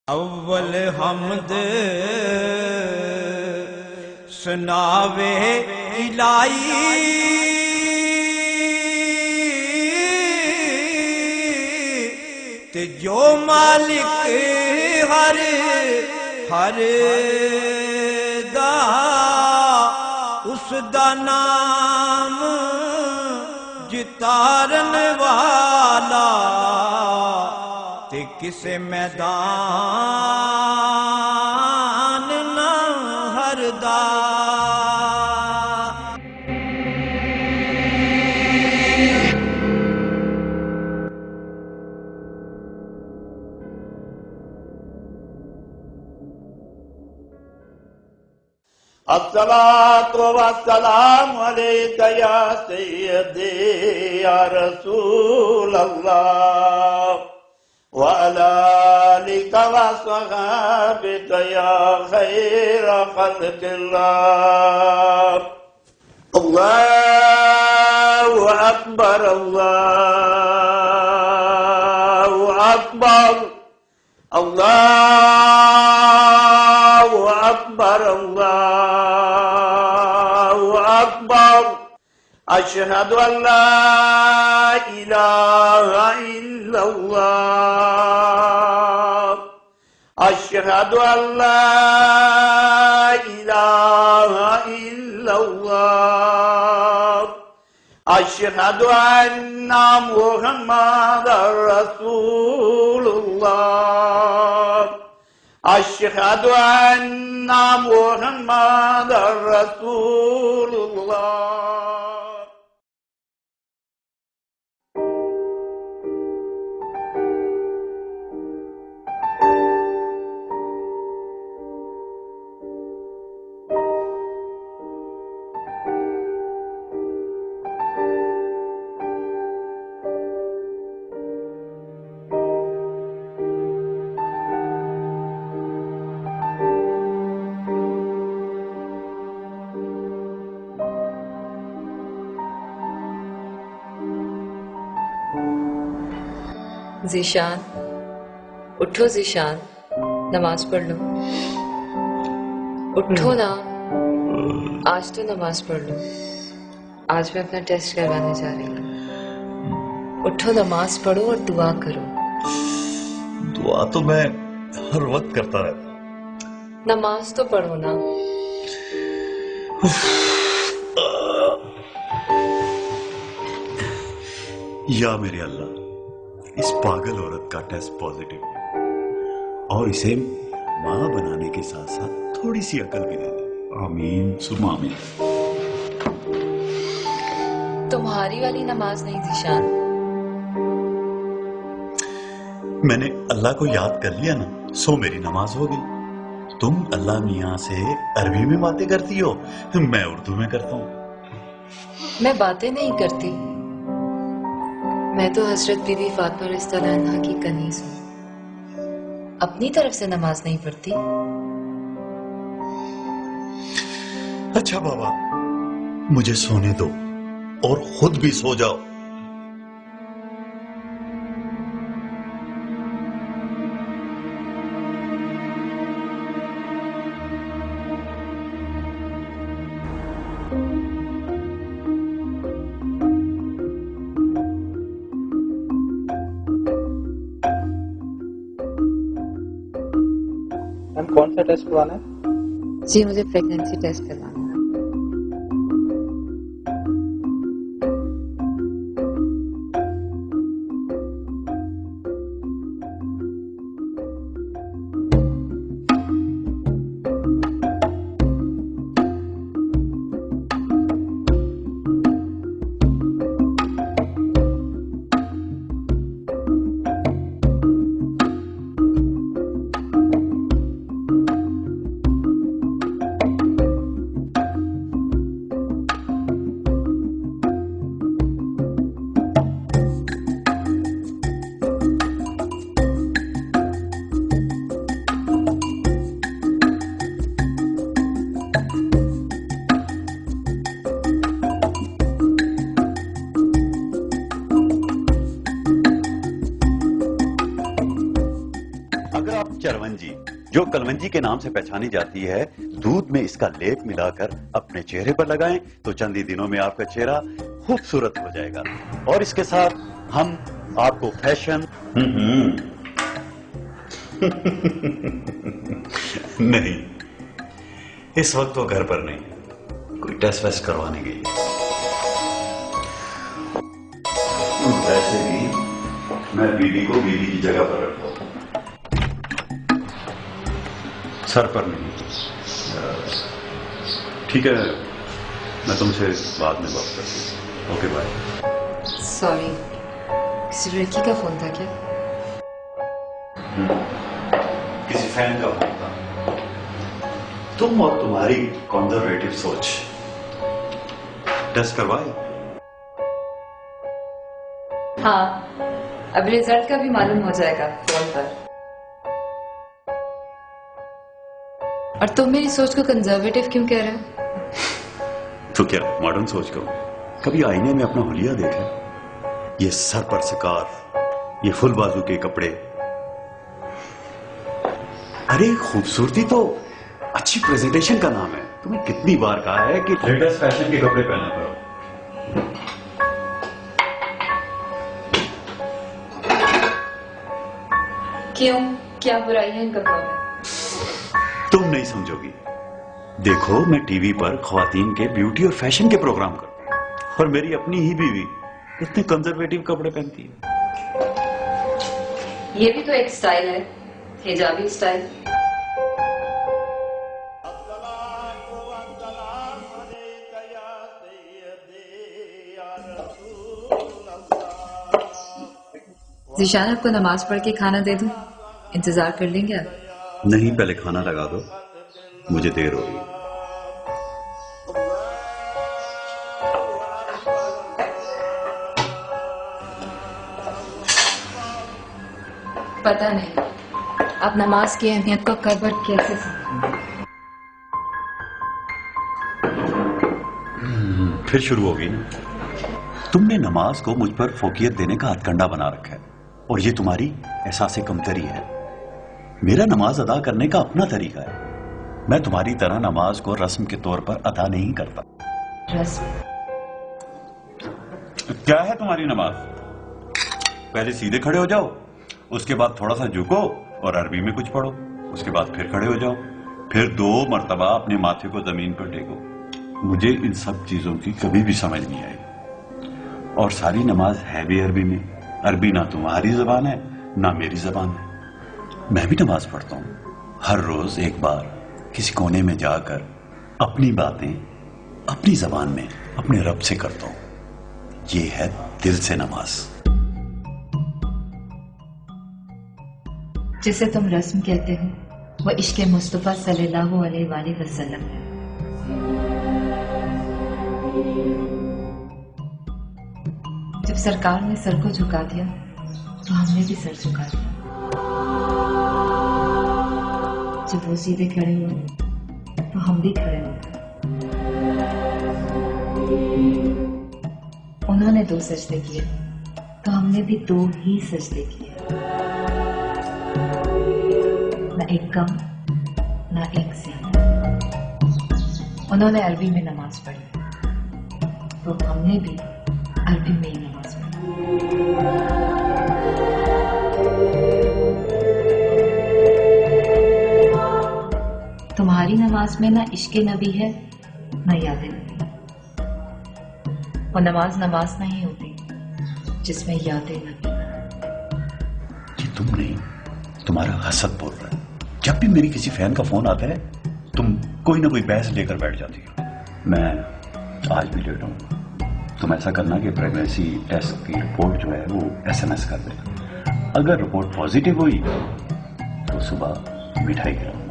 اول حمد سناوے الہی تے جو مالک ہر دا اس دا نام جتارن والا تے کسے میدان نہ ہردا الصلاة والسلام عليك يا سيدي يا رسول الله وعلى آلك وصحابك يا خير خلق الله. الله أكبر الله أكبر الله أكبر الله أكبر. أشهد أن لا إله إلا الله. أشهد أن لا إله إلا الله. أشهد أن محمدا رسول الله. أشهد أن محمدا رسول الله. ذیشان اٹھو، ذیشان نماز پڑھ لو. اٹھو نا، آج تو نماز پڑھ لو. آج میں اپنا ٹیسٹ کروانے جا رہی ہوں. اٹھو، نماز پڑھو اور دعا کرو. دعا تو میں ہر وقت کرتا رہتا. نماز تو پڑھو نا. یا میرے اللہ، اس پاگل عورت کا ٹیسٹ پازیٹیو ہے اور اسے ماں بنانے کے ساتھ ساتھ تھوڑی سی عقل بھی دے دے. آمین ثم آمین. تمہاری والی نماز نہیں ذیشان. میں نے اللہ کو یاد کر لیا نا، سو میری نماز ہو گئی. تم اللہ میاں سے عربی میں باتیں کرتی ہو، میں اردو میں کرتا ہوں. میں باتیں نہیں کرتی، میں تو حضرت بی بی فاطمہ رضی اللہ عنہا کی کنیز ہوں. اپنی طرف سے نماز نہیں پڑھتی. اچھا بابا، مجھے سونے دو اور خود بھی سو جاؤ. کون سا ٹیسٹ کروانا ہے؟ جی مجھے پریگنینسی ٹیسٹ کروانا ہے. कलवंजी, जो कलवंजी के नाम से पहचानी जाती है, दूध में इसका लेप मिलाकर अपने चेहरे पर लगाएं तो चंद ही दिनों में आपका चेहरा खूबसूरत हो जाएगा। और इसके साथ हम आपको फैशन नहीं, इस वक्त वो घर पर नहीं, कोई टेस्ट वेस्ट करवाने गई है। वैसे भी मैं बीवी को बीवी की जगह पर रखता हूं, सर पर नहीं। ठीक है, मैं तुमसे बाद में बात करती हूँ। Okay bye. सॉरी, किसी लड़की का फोन था क्या? किसी फैन का फोन था। तुम और तुम्हारी कंजर्वेटिव सोच। टेस्ट करवाए? हाँ, अब रिजल्ट का भी मालूम हो जाएगा फोन पर। और तुम मेरी सोच को कंजर्वेटिव क्यों कह रहे हो? तो क्या मॉडर्न सोच को? कभी आईने में अपना हुलिया देखा? ये सर पर स्कार्फ, ये फुल बाजू के कपड़े। अरे खूबसूरती तो अच्छी प्रेजेंटेशन का नाम है। तुम्हें कितनी बार कहा है कि लेटेस्ट फैशन के कपड़े पहना करो। क्यों, क्या बुराई है इन कपड़ों में? तुम नहीं समझोगी। देखो, मैं टीवी पर ख्वातीन के ब्यूटी और फैशन के प्रोग्राम करता हूं, और मेरी अपनी ही बीवी इतने कंजर्वेटिव कपड़े पहनती है। ये भी तो एक स्टाइल है, हिजाबी स्टाइल। ज़ीशान, आपको नमाज पढ़ के खाना दे दूं? इंतजार कर लेंगे आप? नहीं, पहले खाना लगा दो, मुझे देर हो रही। पता नहीं आप नमाज की अहमियत को कब और कैसे समझेंगे। फिर शुरू होगी ना। तुमने नमाज को मुझ पर फोकियत देने का हथकंडा बना रखा है, और ये तुम्हारी एहसास कमतरी है। मेरा नमाज अदा करने का अपना तरीका है। मैं तुम्हारी तरह नमाज को रस्म के तौर पर अदा नहीं करता। रस्म? क्या है तुम्हारी नमाज? पहले सीधे खड़े हो जाओ, उसके बाद थोड़ा सा झुको और अरबी में कुछ पढ़ो, उसके बाद फिर खड़े हो जाओ, फिर 2 मर्तबा अपने माथे को जमीन पर टेको। मुझे इन सब चीजों की कभी भी समझ नहीं आई। और सारी नमाज है भी अरबी में। अरबी ना तुम्हारी जबान है ना मेरी जबान है। मैं भी नमाज पढ़ता हूं, हर रोज एक बार किसी कोने में जाकर अपनी बातें अपनी जबान में अपने रब से करता हूं। ये है दिल से नमाज। जिसे तुम रस्म कहते हो वो इश्क़ मुस्तफ़ा सल्लल्लाहु अलैहि वसल्लम है। जब सरकार ने सर को झुका दिया तो हमने भी सर झुका दिया। जब वो सीधे खड़े हुए तो हम भी खड़े हो गए। उन्होंने 2 सजदे किए तो हमने भी 2 ही सजदे किए। न एक कम न एक ज्यादा। उन्होंने अरबी में नमाज पढ़ी तो हमने भी अरबी में ही नमाज पढ़ी। तुम्हारी नमाज में ना इश्क़ नबी है ना याद नबी। और नमाज नमाज नहीं होती जिसमें याद नबी। ये तुम नहीं, तुम्हारा हसद बोल रहा है। जब भी मेरी किसी फैन का फोन आता है तुम कोई ना कोई बहस लेकर बैठ जाती हो। मैं आज भी लेट हूं। तुम ऐसा करना कि प्रेगनेंसी टेस्ट की रिपोर्ट जो है वो SMS कर दे। अगर रिपोर्ट पॉजिटिव हुई तो सुबह मिठाई खिलाऊं।